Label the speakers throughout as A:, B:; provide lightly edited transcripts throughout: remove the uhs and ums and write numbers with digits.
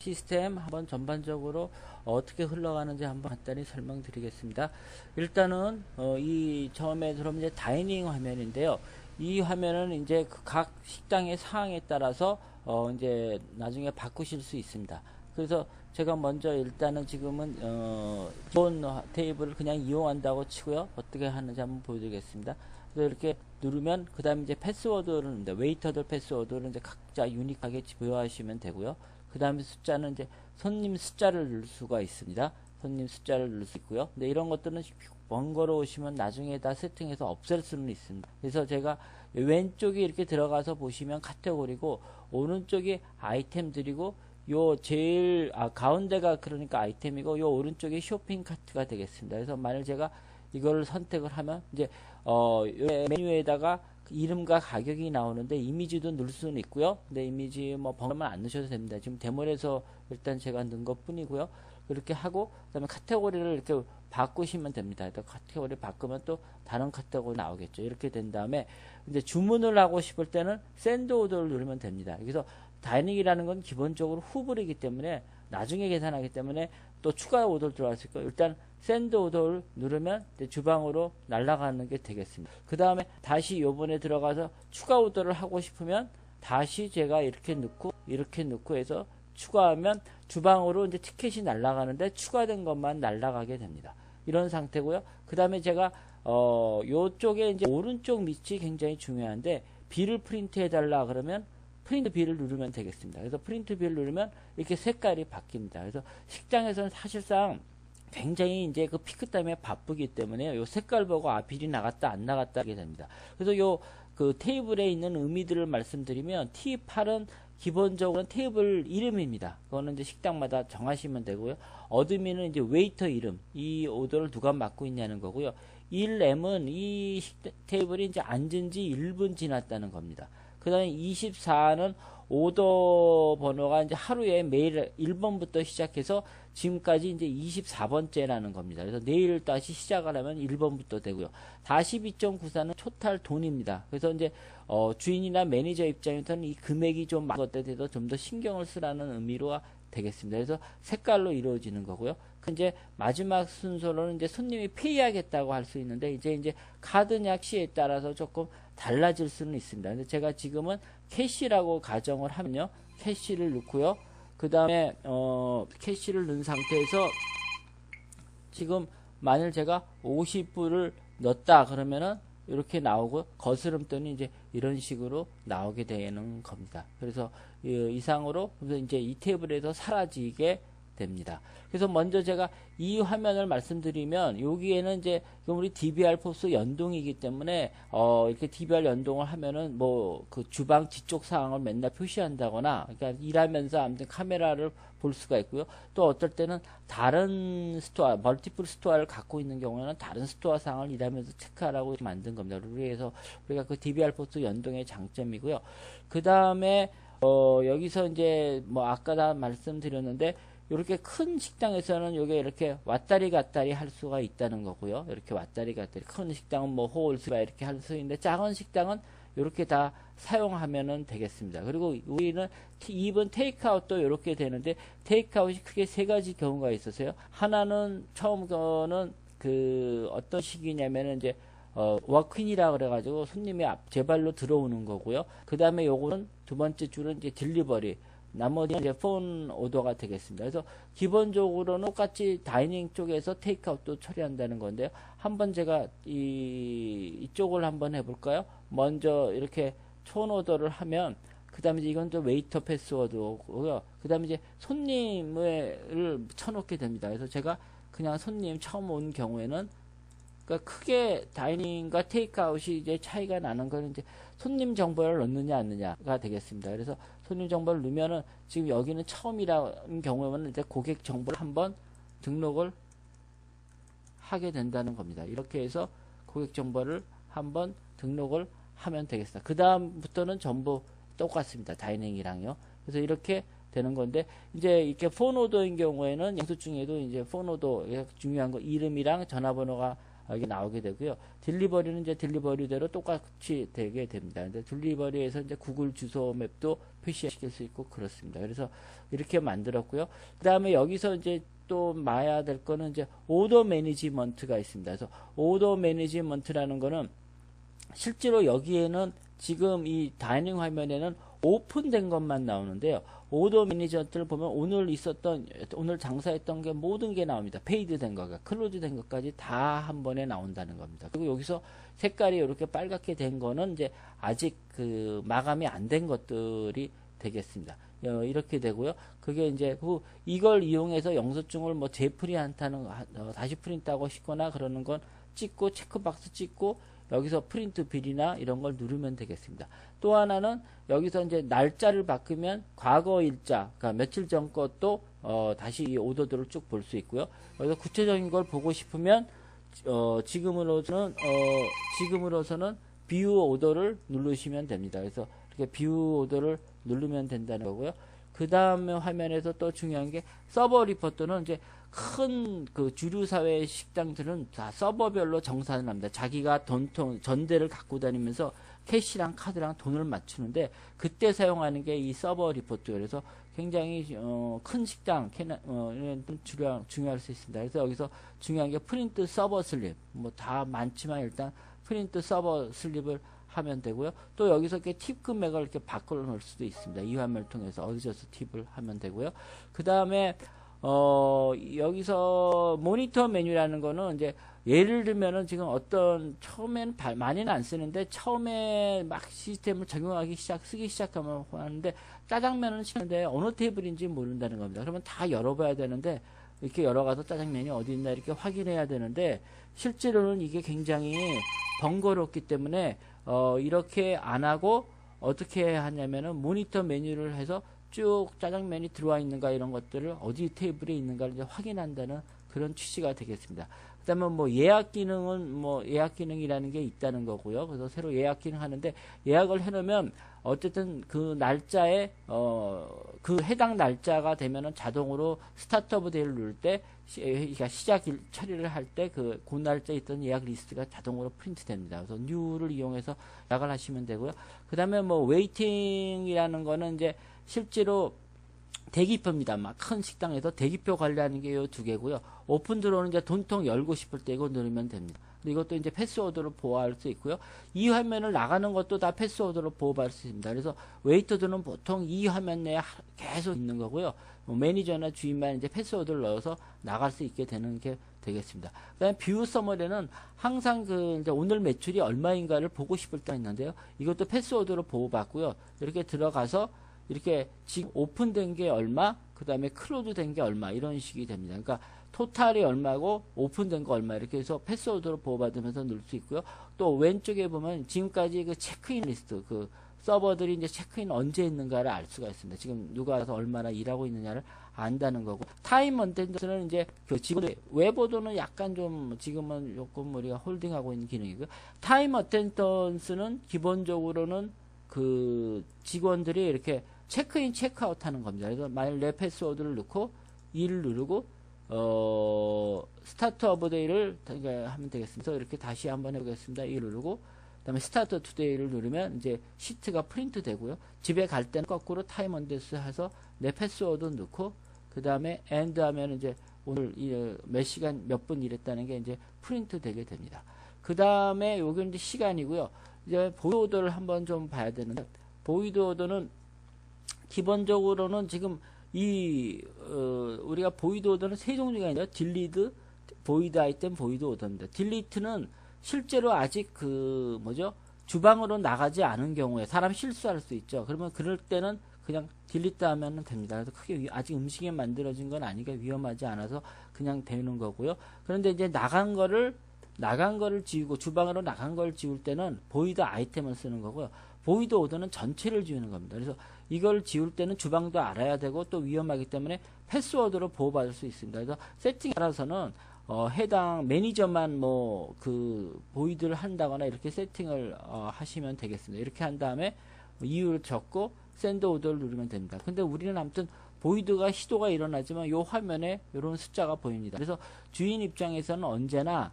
A: 시스템 한번 전반적으로 어떻게 흘러가는지 한번 간단히 설명드리겠습니다. 일단은 이 처음에 들어오면 이제 다이닝 화면인데요. 이 화면은 이제 각 식당의 상황에 따라서 이제 나중에 바꾸실 수 있습니다. 그래서 제가 먼저 일단은 지금은 기본 테이블을 그냥 이용한다고 치고요. 어떻게 하는지 한번 보여드리겠습니다. 그래서 이렇게 누르면 그 다음에 이제 패스워드를 넣는다. 웨이터들 패스워드를 이제 각자 유니크하게 부여하시면 되고요. 그 다음에 숫자는 이제 손님 숫자를 넣을 수가 있습니다. 손님 숫자를 넣을 수 있고요. 근데 이런 것들은 번거로우시면 나중에 다 세팅해서 없앨 수는 있습니다. 그래서 제가 왼쪽에 이렇게 들어가서 보시면 카테고리고, 오른쪽이 아이템들이고, 요 제일 가운데가 그러니까 아이템이고, 요 오른쪽이 쇼핑 카트가 되겠습니다. 그래서 만일 제가 이걸 선택을 하면 이제 메뉴에다가 이름과 가격이 나오는데 이미지도 넣을 수는 있고요. 근데 이미지 뭐 번호만 안 넣으셔도 됩니다. 지금 데모에서 일단 제가 넣은 것 뿐이고요. 그렇게 하고 그다음에 카테고리를 이렇게 바꾸시면 됩니다. 카테고리 바꾸면 또 다른 카테고리 나오겠죠. 이렇게 된 다음에 이제 주문을 하고 싶을 때는 샌드 오더를 누르면 됩니다. 그래서 다이닝이라는 건 기본적으로 후불이기 때문에 나중에 계산하기 때문에 또 추가 오더를 들어갈 수 있고, 일단 샌드 오더를 누르면 주방으로 날아가는 게 되겠습니다. 그 다음에 다시 요번에 들어가서 추가 오더를 하고 싶으면 다시 제가 이렇게 넣고 해서 추가하면 주방으로 이제 티켓이 날아가는데 추가된 것만 날아가게 됩니다. 이런 상태고요. 그 다음에 제가 요쪽에 이제 오른쪽 밑이 굉장히 중요한데, 비를 프린트 해달라 그러면 프린트 비를 누르면 되겠습니다. 그래서 프린트 비를 누르면 이렇게 색깔이 바뀝니다. 그래서 식당에서는 사실상 굉장히 이제 그 피크 때문에 바쁘기 때문에 요 색깔 보고 빌이 나갔다 안 나갔다 하게 됩니다. 그래서 요 그 테이블에 있는 의미들을 말씀드리면, T8은 기본적으로 테이블 이름입니다. 그거는 이제 식당마다 정하시면 되고요. 어드민은 이제 웨이터 이름, 이 오더를 누가 맡고 있냐는 거고요. 1M은 이 테이블이 이제 앉은 지 1분 지났다는 겁니다. 그 다음에 24는 오더 번호가 이제 하루에 매일 1번부터 시작해서 지금까지 이제 24번째라는 겁니다. 그래서 내일 다시 시작을 하면 1번부터 되고요. 42.94는 토탈 돈입니다. 그래서 이제 주인이나 매니저 입장에서는 이 금액이 좀 많은 것에 대해서 좀 더 신경을 쓰라는 의미로 되겠습니다. 그래서 색깔로 이루어지는 거고요. 이제 마지막 순서로는 이제 손님이 페이하겠다고 할 수 있는데, 이제 카드 낚시에 따라서 조금 달라질 수는 있습니다. 근데 제가 지금은 캐시라고 가정을 하면요, 캐시를 넣고요. 그 다음에 캐시를 넣은 상태에서 지금 만일 제가 50불을 넣었다 그러면은 이렇게 나오고, 거스름돈이 이제 이런 식으로 나오게 되는 겁니다. 그래서 이상으로 이제 이 테이블에서 사라지게 됩니다. 그래서 먼저 제가 이 화면을 말씀드리면, 여기에는 이제 우리 DVR 포스 연동이기 때문에 이렇게 DVR 연동을 하면은 뭐 그 주방 뒤쪽 상황을 맨날 표시한다거나, 그러니까 일하면서 아무튼 카메라를 볼 수가 있고요. 또 어떨 때는 다른 스토어, 멀티플 스토어를 갖고 있는 경우에는 다른 스토어 상황을 일하면서 체크하라고 만든 겁니다. 그래서 우리가 그 DVR 포스 연동의 장점이고요. 그 다음에 여기서 이제 뭐 아까 다 말씀드렸는데, 이렇게 큰 식당에서는 요게 이렇게 왔다리 갔다리 할 수가 있다는 거고요. 이렇게 왔다리 갔다리. 큰 식당은 뭐 호울스가 이렇게 할 수 있는데, 작은 식당은 이렇게 다 사용하면은 되겠습니다. 그리고 우리는 이번 테이크아웃도 이렇게 되는데, 테이크아웃이 크게 세 가지 경우가 있었어요. 하나는 처음 거는 그 어떤 식이냐면은 이제 워크인이라 그래가지고 손님이 제 발로 들어오는 거고요. 그 다음에 요거는 두 번째 줄은 이제 딜리버리. 나머지는 이제 폰 오더가 되겠습니다. 그래서 기본적으로는 똑같이 다이닝 쪽에서 테이크아웃도 처리한다는 건데요. 한번 제가 이쪽을 한번 해볼까요? 먼저 이렇게 촌 오더를 하면, 그 다음에 이건 또 웨이터 패스워드고요. 그 다음에 이제 손님을 쳐놓게 됩니다. 그래서 제가 그냥 손님 처음 온 경우에는, 그러니까 크게 다이닝과 테이크아웃이 이제 차이가 나는 거는 이제 손님 정보를 넣느냐 안 넣느냐가 되겠습니다. 그래서 손님 정보를 넣으면은, 지금 여기는 처음이라는 경우에는 이제 고객 정보를 한번 등록을 하게 된다는 겁니다. 이렇게 해서 고객 정보를 한번 등록을 하면 되겠습니다. 그 다음부터는 전부 똑같습니다. 다이닝이랑요. 그래서 이렇게 되는 건데, 이제 이렇게 폰 오더인 경우에는 영수 중에도 이제 폰 오더 중요한 거 이름이랑 전화번호가 이게 나오게 되고요. 딜리버리는 이제 딜리버리대로 똑같이 되게 됩니다. 근데 딜리버리에서 이제 구글 주소 맵도 표시시킬 수 있고 그렇습니다. 그래서 이렇게 만들었고요. 그 다음에 여기서 이제 또 봐야 될 거는 이제 오더 매니지먼트가 있습니다. 그래서 오더 매니지먼트라는 거는 실제로 여기에는 지금 이 다이닝 화면에는 오픈된 것만 나오는데요. 오더 매니저를 보면 오늘 장사했던 게 모든 게 나옵니다. 페이드 된 거가 클로즈 된 것까지 다 한 번에 나온다는 겁니다. 그리고 여기서 색깔이 이렇게 빨갛게 된 거는 이제 아직 그 마감이 안 된 것들이 되겠습니다. 이렇게 되고요. 그게 이제 이걸 이용해서 영수증을 뭐 재프린트하는 다시 프린트하고 싶거나 그러는 건 찍고 체크박스 찍고 여기서 프린트 빌이나 이런 걸 누르면 되겠습니다. 또 하나는 여기서 이제 날짜를 바꾸면 과거 일자, 그러니까 며칠 전 것도 다시 이 오더들을 쭉 볼 수 있고요. 여기서 구체적인 걸 보고 싶으면 지금으로서는 뷰 오더를 누르시면 됩니다. 그래서 이렇게 뷰 오더를 누르면 된다는 거고요. 그 다음에 화면에서 또 중요한 게 서버 리포트는 이제 큰 그 주류 사회 식당들은 다 서버별로 정산을 합니다. 자기가 전대를 갖고 다니면서 캐시랑 카드랑 돈을 맞추는데 그때 사용하는 게 이 서버 리포트. 그래서 굉장히 큰 식당 중요할 수 있습니다. 그래서 여기서 중요한 게 프린트 서버 슬립. 뭐 다 많지만 일단 프린트 서버 슬립을 하면 되고요. 또 여기서 이렇게 팁 금액을 이렇게 바꿔 놓을 수도 있습니다. 이 화면을 통해서 어디저서 팁을 하면 되고요. 그 다음에 여기서 모니터 메뉴라는 거는 이제 예를 들면은 지금 처음엔 많이는 안 쓰는데 처음에 막 시스템을 쓰기 시작하면 하는데 짜장면은 시는데 어느 테이블인지 모른다는 겁니다. 그러면 다 열어봐야 되는데 이렇게 열어가서 짜장면이 어디 있나 이렇게 확인해야 되는데 실제로는 이게 굉장히 번거롭기 때문에 이렇게 안 하고 어떻게 하냐면은 모니터 메뉴를 해서 쭉 짜장면이 들어와 있는가 이런 것들을 어디 테이블에 있는가를 이제 확인한다는 그런 취지가 되겠습니다. 그 다음에 뭐 예약 기능이라는 게 있다는 거고요. 그래서 새로 예약 기능 하는데 예약을 해놓으면 어쨌든 그 날짜에 그 해당 날짜가 되면은 자동으로 스타트업 데이를 누를 때 그러니까 시작 처리를 할 때 그 날짜에 있던 예약 리스트가 자동으로 프린트 됩니다. 그래서 뉴를 이용해서 예약을 하시면 되고요. 그 다음에 뭐 웨이팅이라는 거는 이제 실제로 대기표입니다. 막 큰 식당에서 대기표 관리하는 게 요 두 개고요. 오픈 들어오는 이제 돈통 열고 싶을 때 이거 누르면 됩니다. 이것도 이제 패스워드로 보호할 수 있고요. 이 화면을 나가는 것도 다 패스워드로 보호할 수 있습니다. 그래서 웨이터들은 보통 이 화면 내에 계속 있는 거고요. 매니저나 주인만 이제 패스워드를 넣어서 나갈 수 있게 되는 게 되겠습니다. 그다음에 뷰 서머리는 항상 이제 오늘 매출이 얼마인가를 보고 싶을 때가 있는데요. 이것도 패스워드로 보호받고요. 이렇게 들어가서 이렇게 지금 오픈된 게 얼마, 그 다음에 클로즈 된 게 얼마 이런 식이 됩니다. 그러니까 토탈이 얼마고 오픈된 거 얼마 이렇게 해서 패스워드로 보호받으면서 넣을 수 있고요. 또 왼쪽에 보면 지금까지 그 체크인 리스트, 그 서버들이 이제 체크인 언제 있는가를 알 수가 있습니다. 지금 누가 와서 얼마나 일하고 있느냐를 안다는 거고, 타임 언텐던스는 이제 그 직원들 웹보도는 약간 좀 지금은 조금 우리가 홀딩하고 있는 기능이고요. 타임 언텐던스는 기본적으로는 그 직원들이 이렇게 체크인 체크아웃 하는 겁니다. 그래서 만일 내 패스워드를 넣고 2를 누르고 스타트 오브 데이를 하면 되겠습니다. 이렇게 다시 한번 해보겠습니다. 2를 누르고 그 다음에 스타트 투데이를 누르면 이제 시트가 프린트 되고요. 집에 갈 때는 거꾸로 타임 언데스 해서 내 패스워드 넣고 그 다음에 엔드 하면 이제 오늘 몇 시간 몇 분 일했다는 게 이제 프린트 되게 됩니다. 그 다음에 요게 이제 시간이고요. 이제 보이드 오더를 한번 좀 봐야 되는데, 보이드 오더는 기본적으로는 지금 우리가 보이드 오더는 세 종류가 있는데요. 딜리트, 보이드 아이템, 보이드 오더입니다. 딜리트는 실제로 아직 주방으로 나가지 않은 경우에 사람 실수할 수 있죠. 그러면 그럴 때는 그냥 딜리트 하면 됩니다. 그래서 크게 아직 음식에 만들어진 건 아니니까 위험하지 않아서 그냥 되는 거고요. 그런데 이제 나간 거를 지우고 주방으로 나간 걸 지울 때는 보이드 아이템을 쓰는 거고요. 보이드 오더는 전체를 지우는 겁니다. 그래서 이걸 지울 때는 주방도 알아야 되고 또 위험하기 때문에 패스워드로 보호받을 수 있습니다. 그래서 세팅에 따라서는 해당 매니저만 보이드를 한다거나 이렇게 세팅을 하시면 되겠습니다. 이렇게 한 다음에 이유를 적고 샌드 오더를 누르면 됩니다. 근데 우리는 아무튼 보이드가 시도가 일어나지만 요 화면에 이런 숫자가 보입니다. 그래서 주인 입장에서는 언제나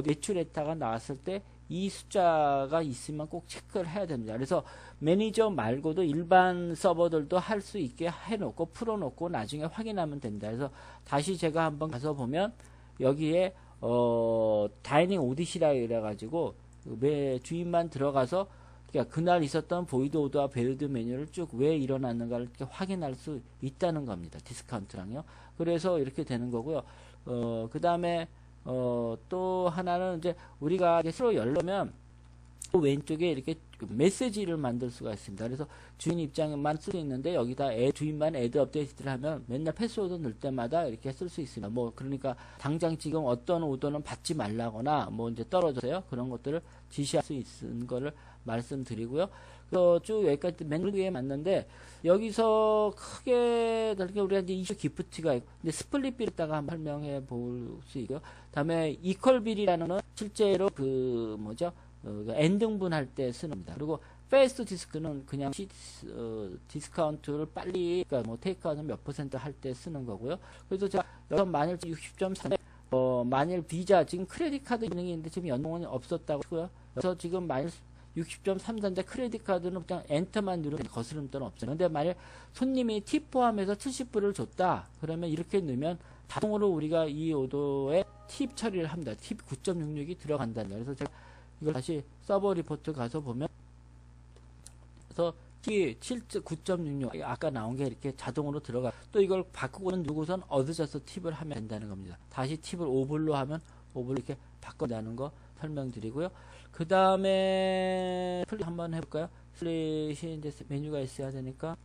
A: 매출했다가 나왔을 때 이 숫자가 있으면 꼭 체크를 해야 됩니다. 그래서 매니저 말고도 일반 서버들도 할 수 있게 해놓고 풀어놓고 나중에 확인하면 됩니다. 그래서 다시 제가 한번 가서 보면 여기에 다이닝 오디시라 이래가지고 매 주인만 들어가서 그러니까 그날 있었던 보이드 오더와 베이드 메뉴를 쭉 왜 일어났는가를 이렇게 확인할 수 있다는 겁니다. 디스카운트랑요. 그래서 이렇게 되는 거고요. 그 다음에 또 하나는 이제 우리가 새로 열려면 왼쪽에 이렇게 메시지를 만들 수가 있습니다. 그래서 주인 입장만 쓸 수 있는데 여기다 주인만 애드 업데이트를 하면 맨날 패스워드 넣을 때마다 이렇게 쓸 수 있습니다. 뭐 그러니까 당장 지금 어떤 오더는 받지 말라거나 뭐 이제 떨어져서요. 그런 것들을 지시할 수 있는 거를 말씀드리고요. 그래서 쭉 여기까지 맨 위에 맞는데 여기서 크게 다르게 우리가 이제 이슈 기프트가 있고 근데 스플릿 빌에다가 한번 설명해 볼 수 있고요. 다음에 이퀄 빌이라는 건 실제로 그 뭐죠? 엔등분 할 때 쓰는 겁니다. 그리고 페이스트 디스크는 그냥 디스카운트를 빨리 그러니까 뭐 테이크아웃 몇 % 할 때 쓰는 거고요. 그래서 제가 여기서 만일 60.3 만일 비자 지금 크레딧 카드 기능이 있는데 지금 연동은 없었다고 하고요. 그래서 지금 만일 60.3인데 크레딧 카드는 그냥 엔터만 누르면 거스름돈은 없어요. 근데 만약 손님이 팁 포함해서 70불을 줬다. 그러면 이렇게 넣으면 자동으로 우리가 이 오더에 팁 처리를 합니다. 팁 9.66이 들어간다는 거예요. 그래서 제가 이걸 다시 서버 리포트 가서 보면 그래서 팁 9.66 아까 나온 게 이렇게 자동으로 들어가. 또 이걸 바꾸고는 누구선 얻으셔서 팁을 하면 된다는 겁니다. 다시 팁을 5불로 하면 5불 이렇게 바꿔다는 거 설명드리고요. 그 다음에 플릿 한번 해볼까요? 플릿이 이제 메뉴가 있어야 되니까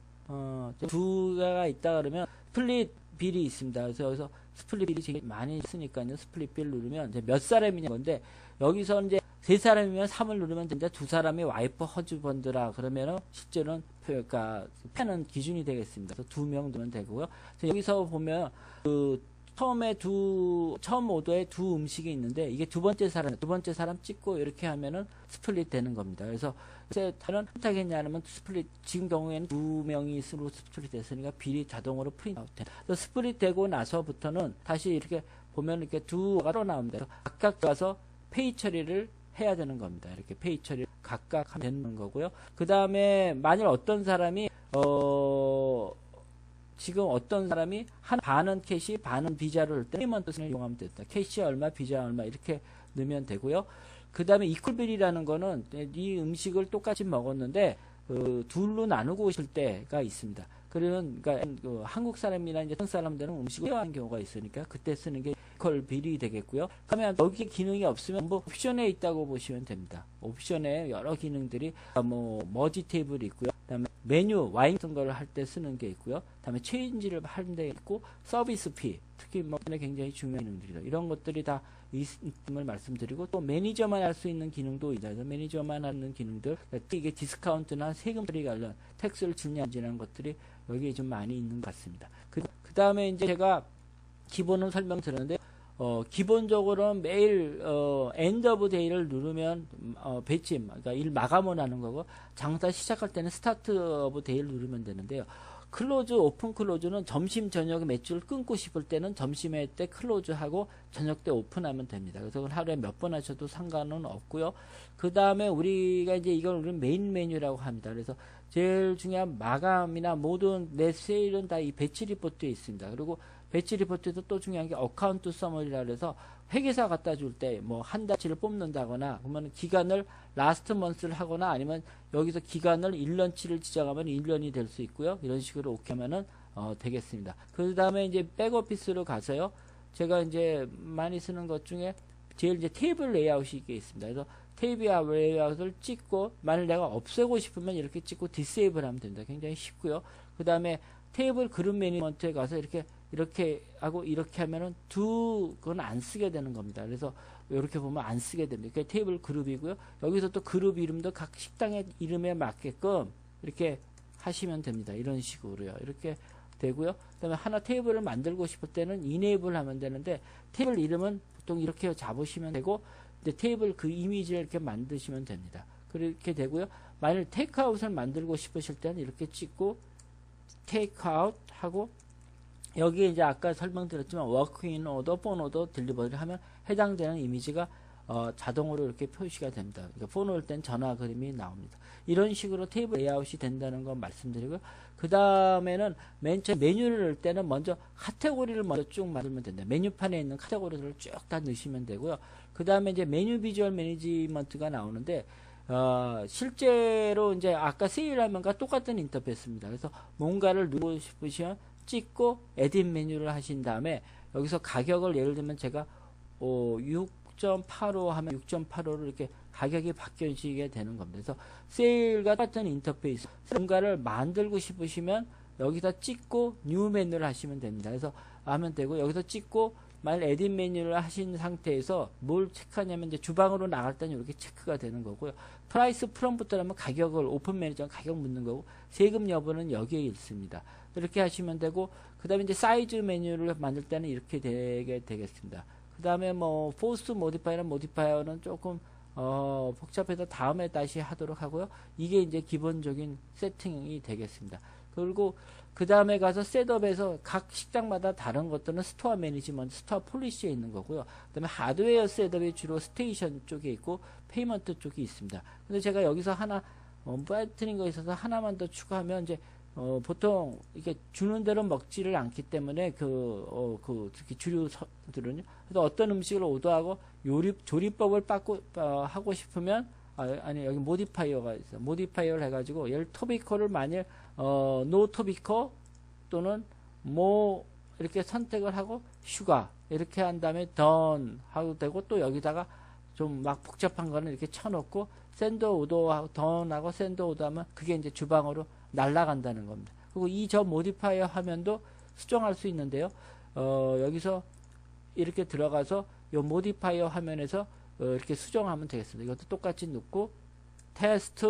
A: 두 개가 있다 그러면 스플릿 빌이 있습니다. 그래서 여기서 스플릿 빌이 되게 많이 쓰니까요. 스플릿 빌 누르면 이제 몇 사람이냐 건데 여기서 이제 세 사람이면 3을 누르면 되는데 두 사람이 와이프 허즈번드라 그러면은 실제로는 그러니까 패는 기준이 되겠습니다. 그래서 2명 두면 되고요. 여기서 보면 처음 오더에 두 음식이 있는데 이게 두 번째 사람 찍고 이렇게 하면은 스플릿 되는 겁니다. 그래서 다른 선택했냐면 스플릿 지금 경우에는 두 명이 스로 스플릿 됐으니까 빌이 자동으로 프린트아웃 돼. 스플릿 되고 나서부터는 다시 이렇게 보면 이렇게 두가 나옵니다. 각각 가서 페이 처리를 해야 되는 겁니다. 이렇게 페이 처리를 각각 하면 되는 거고요. 그 다음에 만일 어떤 사람이 지금 어떤 사람이 반은 캐시, 반은 비자를 넣을 때 페이먼트를 이용하면 됐다. 캐시 얼마, 비자 얼마 이렇게 넣으면 되고요. 그 다음에 이퀄빌이라는 거는 이 음식을 똑같이 먹었는데 둘로 나누고 오실 때가 있습니다. 그러니까 한국 사람이나 이제 한국 사람들은 음식을 쉐어하는 경우가 있으니까 그때 쓰는 게 이퀄빌이 되겠고요. 그러면 여기 기능이 없으면 뭐 옵션에 있다고 보시면 됩니다. 옵션에 여러 기능들이 뭐 머지 테이블이 있고요. 그다음에 메뉴 와인 같은 걸 할 때 쓰는 게 있고요. 그다음에 체인지를 하는 데 있고 서비스 피 특히 뭐 굉장히 중요한 기능들이다. 이런 것들이 다 있음을 말씀드리고 또 매니저만 할 수 있는 기능도 있어요. 매니저만 하는 기능들 이게 디스카운트나 세금 처리 관련 텍스를 지냐지라는 것들이 여기에 좀 많이 있는 것 같습니다. 그 다음에 이제 제가 기본을 설명드렸는데 기본적으로는 매일 엔드 오브 데이를 누르면 배치 그러니까 일 마감을 하는 거고 장사 시작할 때는 스타트 오브 데이를 누르면 되는데요. 클로즈 오픈 클로즈는 점심 저녁에 매출을 끊고 싶을 때는 점심에 때 클로즈하고 저녁 때 오픈하면 됩니다. 그래서 하루에 몇 번 하셔도 상관은 없고요. 그 다음에 우리가 이제 이걸 우리는 메인 메뉴라고 합니다. 그래서 제일 중요한 마감이나 모든 내 세일은 다 이 배치 리포트에 있습니다. 그리고 배치 리포트에도 또 중요한 게 어카운트 서머리라 그래서 회계사 갖다 줄 때 뭐 한 달치를 뽑는다거나 그러면 기간을 라스트 먼스를 하거나 아니면 여기서 기간을 1년치를 지정하면 1년이 될 수 있고요. 이런 식으로 오케이 하면은 되겠습니다. 그 다음에 이제 백오피스로 가서요. 제가 이제 많이 쓰는 것 중에 제일 이제 테이블 레이아웃이 있습니다. 그래서 테이블 레이아웃을 찍고 만일 내가 없애고 싶으면 이렇게 찍고 디세이블 하면 됩니다. 굉장히 쉽고요. 그 다음에 테이블 그룹 매니지먼트에 가서 이렇게 하고 이렇게 하면은 그건 안 쓰게 되는 겁니다. 그래서 이렇게 보면 안 쓰게 됩니다. 그게 테이블 그룹이고요. 여기서 또 그룹 이름도 각 식당의 이름에 맞게끔 이렇게 하시면 됩니다. 이런 식으로요. 이렇게 되고요. 그다음에 하나 테이블을 만들고 싶을 때는 이네이블 하면 되는데 테이블 이름은 보통 이렇게 잡으시면 되고 이제 테이블 그 이미지를 이렇게 만드시면 됩니다. 그렇게 되고요. 만일 테이크아웃을 만들고 싶으실 때는 이렇게 찍고 테이크아웃 하고 여기에 이제 아까 설명드렸지만 워크인 오더, 폰 오더, 딜리버리를 하면 해당되는 이미지가 자동으로 이렇게 표시가 됩니다. 그러니까 폰 올 땐 전화 그림이 나옵니다. 이런 식으로 테이블 레이아웃이 된다는 거 말씀드리고요. 그 다음에는 맨 처음 메뉴를 넣을 때는 먼저 카테고리를 먼저 쭉 만들면 된다. 메뉴판에 있는 카테고리들을 쭉 다 넣으시면 되고요. 그 다음에 이제 메뉴 비주얼 매니지먼트가 나오는데 실제로 이제 아까 세일 화면과 똑같은 인터페이스입니다. 그래서 뭔가를 누르고 싶으시면 찍고 에딧 메뉴를 하신 다음에 여기서 가격을 예를 들면 제가 6.85 하면 6.85로 이렇게 가격이 바뀌어지게 되는 겁니다. 그래서 세일과 똑같은 인터페이스 뭔가를 만들고 싶으시면 여기다 찍고 뉴 메뉴를 하시면 됩니다. 그래서 하면 되고 여기서 찍고 만약 에딧 메뉴를 하신 상태에서 뭘 체크하냐면 이제 주방으로 나갈 때는 이렇게 체크가 되는 거고요. 프라이스 프롬부터라면 가격을 오픈 매니저 가격 묻는 거고 세금 여부는 여기에 있습니다. 이렇게 하시면 되고 그 다음에 이제 사이즈 메뉴를 만들 때는 이렇게 되게 되겠습니다. 그 다음에 뭐 포스트 모디파이나 모디파이어는 조금 복잡해서 다음에 다시 하도록 하고요. 이게 이제 기본적인 세팅이 되겠습니다. 그리고 그 다음에 가서 셋업에서 각 식당마다 다른 것들은 스토어 매니지먼트, 스토어 폴리시에 있는 거고요. 그 다음에 하드웨어 셋업이 주로 스테이션 쪽에 있고 페이먼트 쪽이 있습니다. 근데 제가 여기서 하나 빠뜨린 거 있어서 하나만 더 추가하면 이제 보통 이게 주는 대로 먹지를 않기 때문에 특히 주류들은요. 그래서 어떤 음식을 오더하고 조리법을 하고 싶으면 아니 여기 모디파이어가 있어. 모디파이어를 해가지고 얘를 토비코를 만일 노 토비코 또는 뭐 이렇게 선택을 하고 슈가 이렇게 한 다음에 던 하도 되고 또 여기다가 좀 막 복잡한 거는 이렇게 쳐놓고 샌드 오더 던하고 샌드 오더 하면 그게 이제 주방으로 날아간다는 겁니다. 그리고 이 저 모디파이어 화면도 수정할 수 있는데요. 여기서 이렇게 들어가서 이 모디파이어 화면에서 이렇게 수정하면 되겠습니다. 이것도 똑같이 넣고 테스트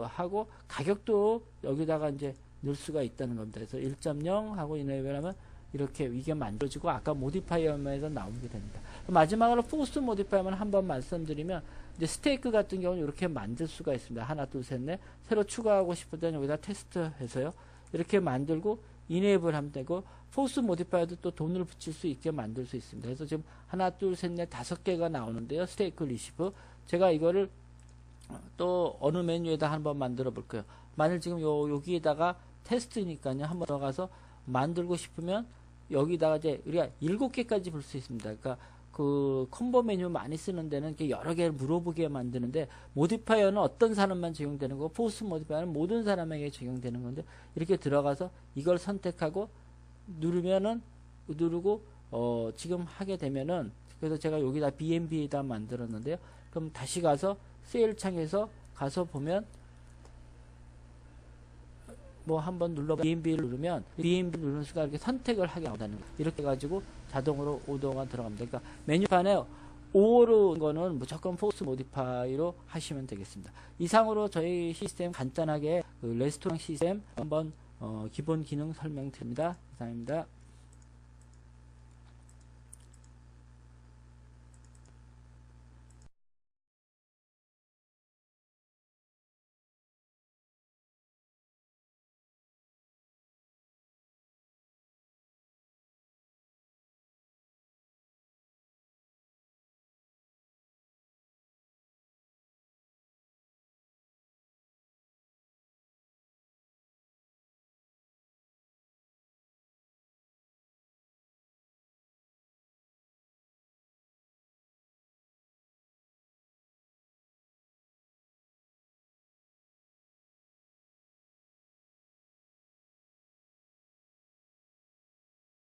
A: 하고 가격도 여기다가 이제 넣을 수가 있다는 겁니다. 그래서 1.0 하고 이네이블하면 이렇게 이게 만들어지고 아까 모디파이어 화면에서 나오게 됩니다. 마지막으로 포스트 모디파이어만 한번 말씀드리면 이제 스테이크 같은 경우는 이렇게 만들 수가 있습니다. 하나, 둘, 셋, 넷. 새로 추가하고 싶을 때는 여기다 테스트 해서요. 이렇게 만들고 이네이블 하면 되고 포스트 모디파이어도 또 돈을 붙일 수 있게 만들 수 있습니다. 그래서 지금 하나, 둘, 셋, 넷, 5개가 나오는데요. 스테이크 리시프. 제가 이거를 또 어느 메뉴에다 한번 만들어 볼게요. 만일 지금 여기에다가 테스트니까요. 한번 들어가서 만들고 싶으면 여기다가 이제 우리가 7개까지 볼 수 있습니다. 그러니까 그 콤보 메뉴 많이 쓰는 데는 이렇게 여러 개를 물어보게 만드는데 모디파이어는 어떤 사람만 적용되는 거고 포스트 모디파이어는 모든 사람에게 적용되는 건데 이렇게 들어가서 이걸 선택하고 누르고 지금 하게 되면은 그래서 제가 여기다 BNB에다 만들었는데요. 그럼 다시 가서 세일 창에서 가서 보면 뭐 한번 BNB를 누르면 BNB를 누르는 순간 이렇게 선택을 하게 나온다는 거예요. 이렇게 해가지고 자동으로 오더가 들어갑니다. 그러니까 메뉴판에 오른 거는 무조건 포스트 모디파이로 하시면 되겠습니다. 이상으로 저희 시스템 간단하게 레스토랑 시스템 한번 기본 기능 설명드립니다. 이상입니다.